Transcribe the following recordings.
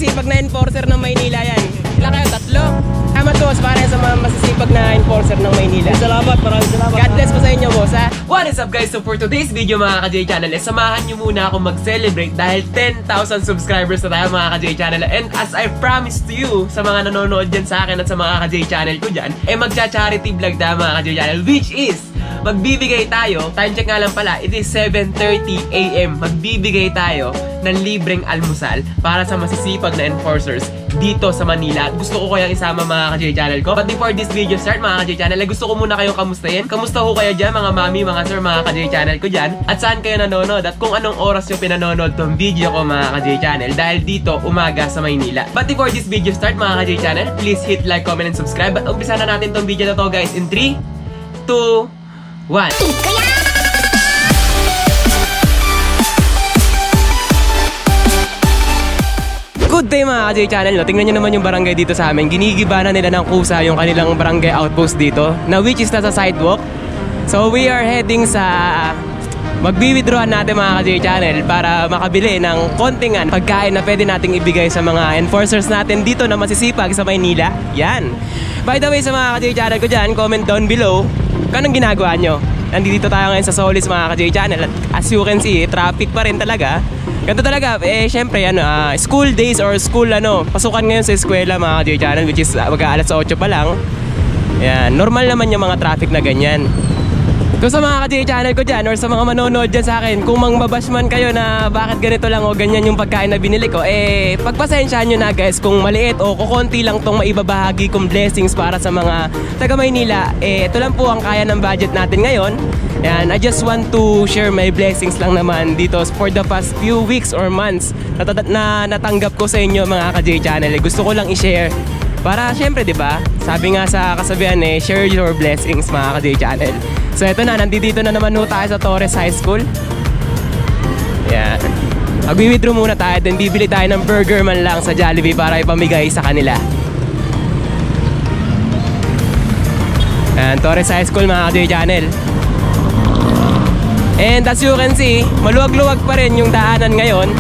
masisipag na enforcer ng Maynila yan. Ilan kayo? 3? Salamat boss, para sa mga masisipag na enforcer ng Maynila. Salamat, maraming salamat. God bless po sa inyo boss ha. What is up guys? So for today's video mga ka-J Channel, samahan nyo muna ako mag-celebrate dahil 10,000 subscribers na tayo mga ka-J Channel. And as I promised to you, sa mga nanonood dyan sa akin at sa mga ka-J Channel ko dyan, magcha-charity vlog tayo mga ka-J Channel, which is magbibigay tayo, time check nga lang pala, it is 7:30 AM. Magbibigay tayo ng libreng almusal para sa masisipag na enforcers dito sa Manila. At gusto ko kayang isama mga ka-J Channel ko. But before this video start mga ka-J Channel, gusto ko muna kayong kamustahin. Kamusta ho kayo dyan mga mami, mga sir, mga ka-J Channel ko dyan? At saan kayo nanonood? At kung anong oras yung pinanonood tong video ko mga ka-J Channel? Dahil dito, umaga sa Maynila. But before this video start mga ka-J Channel, please hit like, comment, and subscribe. At umpisa na natin tong video na to guys in 3, 2, 1. Good day mga ka-J Channel, no? Tingnan nyo naman yung barangay dito sa amin. Ginigiba na nila ng kusa yung kanilang barangay outpost dito, na which is nasa sidewalk. So we are heading sa magbi-withdrawan natin mga ka-J Channel para makabili ng konting pagkain na pwede nating ibigay sa mga enforcers natin dito na masisipag sa Maynila. Yan. By the way sa mga ka-J Channel ko dyan, comment down below kung anong ginagawa nyo. Nandito tayo ngayon sa Solis mga ka-J Channel. At as you can see, traffic pa rin talaga. Ganito talaga, syempre school days or school pasukan ngayon sa eskwela mga ka-J Channel, which is mag-aalas 8 pa lang. Yan, normal naman yung mga traffic na ganyan. So sa mga ka-J Channel ko dyan or sa mga manonood dyan sa akin, kung mangbabash man kayo na bakit ganito lang o ganyan yung pagkain na binili ko, pagpasensyahan nyo na guys kung maliit o kukunti lang tong maibabahagi kong blessings para sa mga taga Maynila. Ito lang po ang kaya ng budget natin ngayon. Yan, I just want to share my blessings lang naman dito for the past few weeks or months na natanggap ko sa inyo mga ka-J Channel. Gusto ko lang i-share para syempre 'di ba? Sabi nga sa kasabihan share your blessings mga ka-J Channel. So ito na, nandito na naman tayo sa Torres High School. Yan. Mag-withdraw muna tayo, then bibili tayo ng burger man lang sa Jollibee para ipamigay sa kanila. Yan, Torres High School mga ka-J Channel. And as you can see, maluwag-luwag pa rin yung daanan ngayon.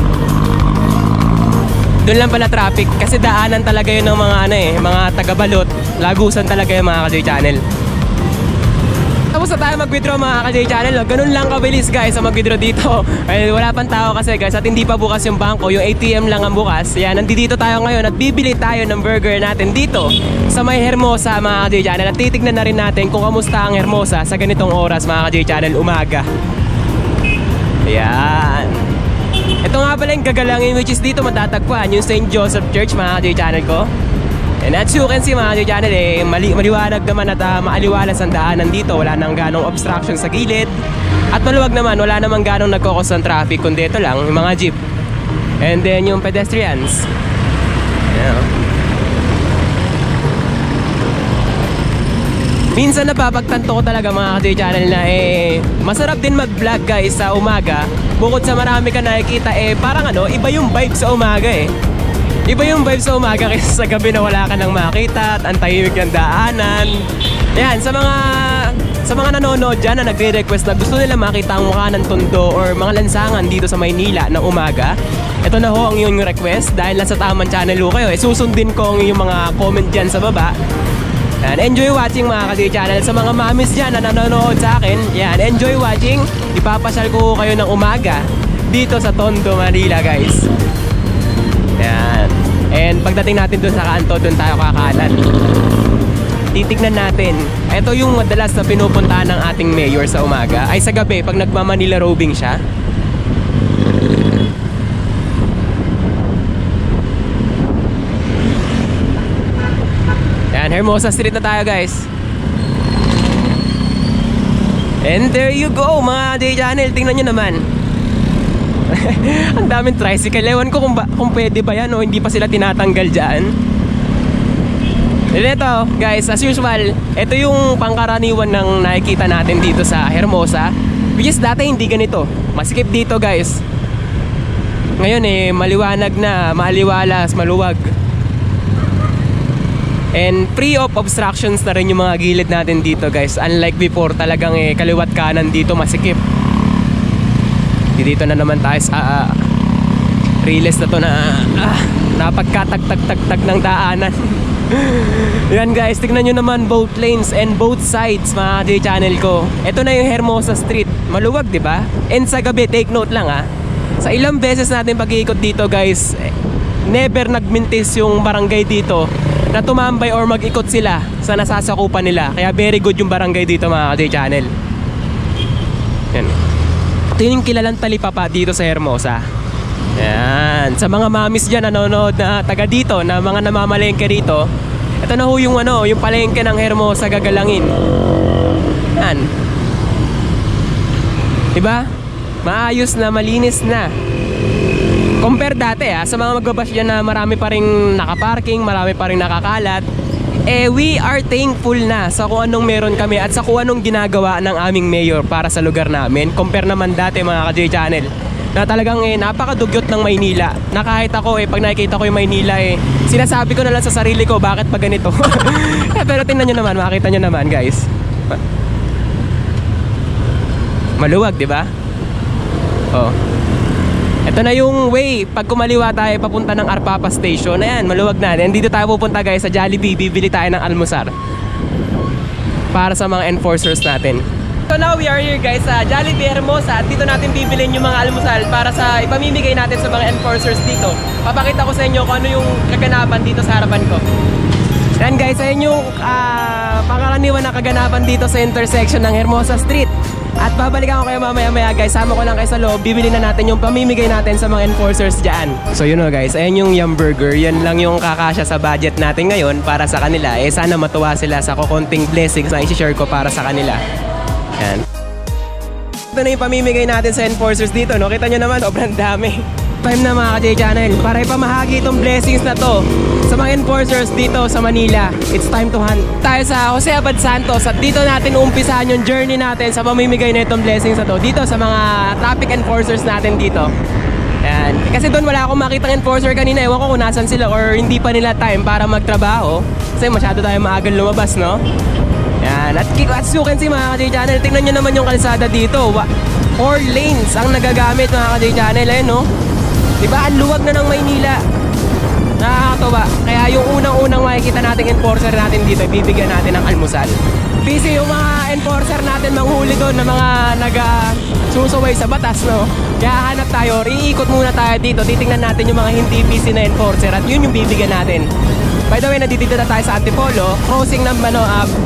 Doon lang pala traffic kasi daanan talaga yun ng mga mga taga-balot. Lagusan talaga yung mga ka-J Channel. Tapos na tayo mag-withdraw mga ka-J Channel. Ganun lang kabilis guys sa mag-withdraw dito. Wala pang tao kasi guys at hindi pa bukas yung bangko. Yung ATM lang ang bukas. Yan, nandito tayo ngayon at bibili tayo ng burger natin dito sa may Hermosa mga ka-J Channel. At titignan na rin natin kung kamusta ang Hermosa sa ganitong oras mga ka-J Channel umaga. Yan. Ito nga pala yung gagalangin which is dito matatagpuan yung St. Joseph Church mga ka-J Channel ko. And as you can see mga ka-J Channel maliwanag naman at maaliwalas ang daanan dito. Wala nang ganong obstruction sa gilid. At maluwag naman, wala namang ganong nagkokos ng traffic kundi ito lang, yung mga jeep. And then yung pedestrians. Yan. Minsan napapagtanto ko talaga mga ka-J Channel na masarap din mag-vlog guys sa umaga. Bukod sa marami ka nakikita parang iba yung vibe sa umaga Iba yung vibe sa umaga kaysa sa gabi na wala ka nang makita at ang tahimik ng daanan. Yan, sa mga nanonood dyan na nagre-request na gusto nila makita ang mukha ng tondo or mga lansangan dito sa Maynila ng umaga, ito na ho ang inyong request dahil nasa tamang channel ho kayo. Susundin ko ang inyong mga comment dyan sa baba. Yan, enjoy watching mga ka-J Channel. Sa mga mamis dyan na nanonood sa akin, yan, enjoy watching. Ipapasyal ko kayo ng umaga dito sa Tondo, Manila guys. Yan. And pagdating natin dun sa kanto, dun tayo kakanan. Titignan natin. Ito yung madalas na pinupuntahan ng ating mayor sa umaga. Ay sa gabi, pag nagma-Manila roving siya. Yan, Hermosa Street na tayo guys. And there you go mga J Channel. Tingnan nyo naman. Ang daming tricycle. Ewan ko kung pwede ba yan o hindi pa sila tinatanggal dyan. And ito guys, as usual, ito yung pangkaraniwan ng nakikita natin dito sa Hermosa, which is dati hindi ganito. Masikip dito guys. Ngayon maliwanag na, maaliwalas, maluwag. And free of obstructions na rin yung mga gilid natin dito guys. Unlike before, talagang kaliwat kanan dito masikip. Dito na naman tayo sa Riles na to na napagkatag-tag-tag-tag ng daanan. Yan guys, tignan nyo naman both lanes and both sides mga J-channel ko. Ito na yung Hermosa Street. Maluwag, di ba? And sa gabi, take note lang sa ilang beses natin pag-iikot dito guys, never nagmintis yung barangay dito na tumambay or mag-ikot sila sa nasasakupan nila. Kaya very good yung barangay dito mga J-channel. Yan. Ito yung kilalang talipapa dito sa Hermosa. Yan. Sa mga mamis dyan nanonood na taga dito, na mga namamalengke rito, ito na ho yung yung palengke ng Hermosa gagalangin. Yan. Diba? Maayos na, malinis na. Compare dati sa mga magbabash dyan na marami pa rin nakaparking, marami pa rin nakakalat. We are thankful na sa kung anong meron kami at sa kung anong ginagawa ng aming mayor para sa lugar namin. Compare naman dati mga ka-J Channel, na talagang napakadugyot ng Maynila. Na kahit ako pag nakikita ko yung Maynila sinasabi ko na lang sa sarili ko, bakit pa ganito? Pero tingnan nyo naman, makita nyo naman guys. Maluwag, di ba? Oh. Ito na yung way. Pag kumaliwa tayo papunta ng Arpapa Station, ayan, maluwag na. And dito tayo pupunta guys sa Jollibee. Bibili tayo ng almusar para sa mga enforcers natin. So now we are here guys sa Jollibee Hermosa. At dito natin bibilin yung mga almusal para sa ipamimigay natin sa mga enforcers dito. Papakita ko sa inyo kung ano yung kaganapan dito sa harapan ko. Yan guys, ayun yung pangkaraniwan na kaganapan dito sa intersection ng Hermosa Street. At babalikan ko kayo mamaya guys, sama ko lang kayo sa loob. Bibili na natin yung pamimigay natin sa mga enforcers dyan. So yun guys, ayun yung Yum Burger. Yan lang yung kakasya sa budget natin ngayon para sa kanila. Sana matuwa sila sa kukunting blessings na i-share ko para sa kanila. Yan. Ito na yung pamimigay natin sa enforcers dito, no? Kita nyo naman, sobrang dami. Time na mga ka-J Channel para ipamahagi itong blessings na to sa mga enforcers dito sa Manila. It's time to hunt. Tayo sa Jose Abad Santos at dito natin umpisahan yung journey natin sa pamimigay na itong blessings na to dito sa mga traffic enforcers natin dito. Yan. Kasi doon wala akong makitang enforcer kanina. Ewan ko kung nasan sila or hindi pa nila time para magtrabaho. Kasi masyado tayo maagang lumabas, no? Yan. At as you can see mga ka-J Channel, tingnan nyo naman yung kalsada dito. 4 lanes ang nagagamit mga ka-J Channel, no? Diba, ang luwag na ng Maynila. Nakakatawa. Kaya yung unang-unang makikita nating enforcer natin dito, bibigyan natin ng almusal. Busy yung mga enforcer natin manghuli doon na mga nag-susuway sa batas, no? Kaya hanap tayo, iikot muna tayo dito. Titingnan natin yung mga hindi busy na enforcer at yun yung bibigyan natin. By the way, nandito na tayo sa Antipolo, crossing ng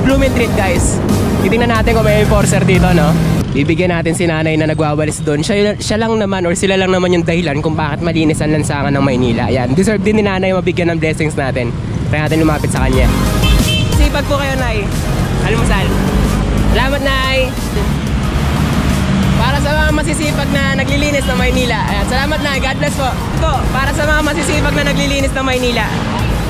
Blumentritt guys. Titingnan natin kung may enforcer dito, no? Bibigyan natin si nanay na nagwawalis doon. Siya lang naman or sila lang naman yung dahilan kung bakit malinis ang lansangan ng Maynila. Ayan, deserve din ni nanay mabigyan ng blessings natin. Kaya natin lumapit sa kanya. Sipag po kayo, nay. Almusal. Salamat, nay. Para sa mga masisipag na naglilinis ng Maynila. Ayan, salamat, nay. God bless po. Ito, para sa mga masisipag na naglilinis ng Maynila.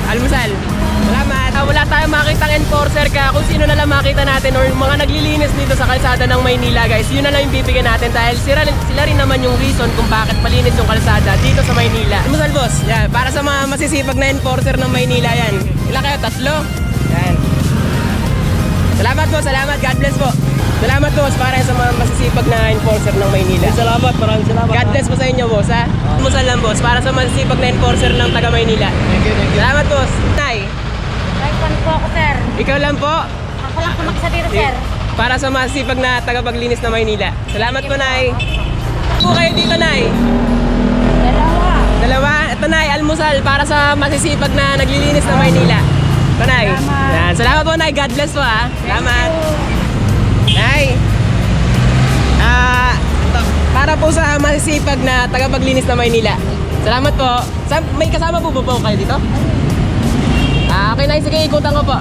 Almusal. Salamat. Wala tayong makitang enforcer kaya kung sino na lang makita natin or mga naglilinis dito sa kalsada ng Maynila guys, yun na lang yung bibigyan natin dahil sila rin naman yung reason kung bakit malinis yung kalsada dito sa Maynila. Almusal boss, yan. Para sa mga masisipag na enforcer ng Maynila yan. Ilan kayo? 3? Yan. Salamat po, salamat. God bless po. Salamat boss para sa mga masisipag na enforcer ng Maynila. Salamat, maraming salamat. God bless po sa inyo boss ha. Almusal lang boss para sa masisipag na enforcer ng taga Maynila. Thank you. Salamat boss. Tay. Po ako, sir. Ikaw lang po. Ako lang pumaksa dito, sir. Para sa masipag na tagapaglinis na Maynila. Salamat po, Nay. Po kayo dito, Nay. Dalawa. Ito, Nay, almusal para sa masisipag na naglilinis na Maynila. Ito, Nay. Yan. Salamat po, Nay. God bless po, ha. Salamat. Nay. Para po sa masisipag na tagapaglinis na Maynila. Salamat po. May kasama po ba po kayo dito? Okay, Nay. Sige, ikutan ko po.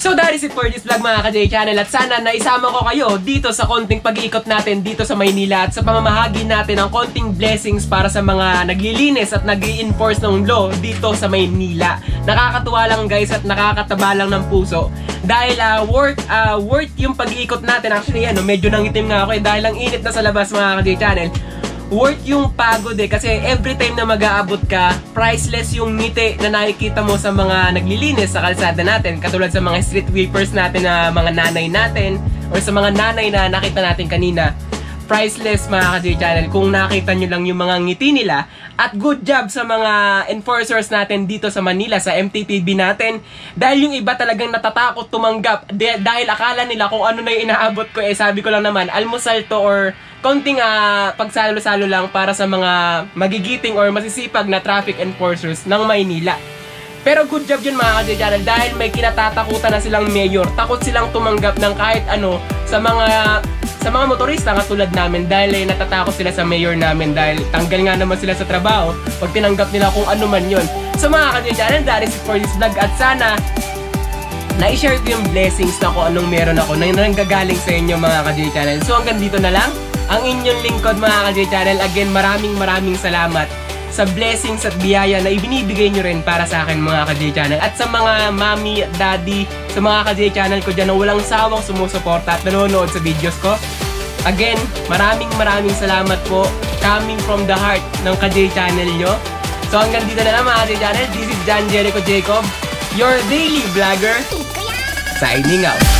So that is it for this vlog mga ka-J Channel, at sana naisama ko kayo dito sa konting pag-iikot natin dito sa Maynila at sa pamamahagi natin ng konting blessings para sa mga naglilinis at nag-i-enforce ng law dito sa Maynila. Nakakatuwa lang guys at nakakataba lang ng puso dahil worth yung pag-iikot natin. Actually medyo nangitim nga ako dahil ang init na sa labas mga ka-J Channel. Worth yung pagod kasi every time na mag-aabot ka, priceless yung ngiti na nakikita mo sa mga naglilinis sa kalsada natin, katulad sa mga street sweepers natin na mga nanay natin or sa mga nanay na nakita natin kanina. Priceless mga ka-J Channel kung nakita nyo lang yung mga ngiti nila. At good job sa mga enforcers natin dito sa Manila, sa MTPB natin, dahil yung iba talagang natatakot tumanggap dahil akala nila kung ano na yung inaabot ko. Sabi ko lang naman, almusal to or konting pagsalo-salo lang para sa mga magigiting or masisipag na traffic enforcers ng Maynila. Pero good job yun mga ka-J Channel dahil may kinatatakutan na silang mayor. Takot silang tumanggap ng kahit ano sa mga motorista katulad namin dahil natatakot sila sa mayor namin dahil tanggal nga naman sila sa trabaho pag tinanggap nila kung ano man yun. So mga ka-J Channel, that is it for this vlog at sana na-share ko yung blessings na kung anong meron ako na nanggagaling sa inyo mga ka-J Channel. So hanggang dito na lang ang inyong lingkod mga ka-J Channel. Again, maraming salamat sa blessings at biyaya na ibinibigay nyo rin para sa akin mga ka-J Channel. At sa mga mami at daddy, sa mga ka-J Channel ko dyan na walang sawang sumusuporta at nanonood sa videos ko. Again, maraming salamat po coming from the heart ng ka-J Channel nyo. So hanggang dito na lang mga ka-J Channel. This is John Jericho Jacob, your daily vlogger, signing out.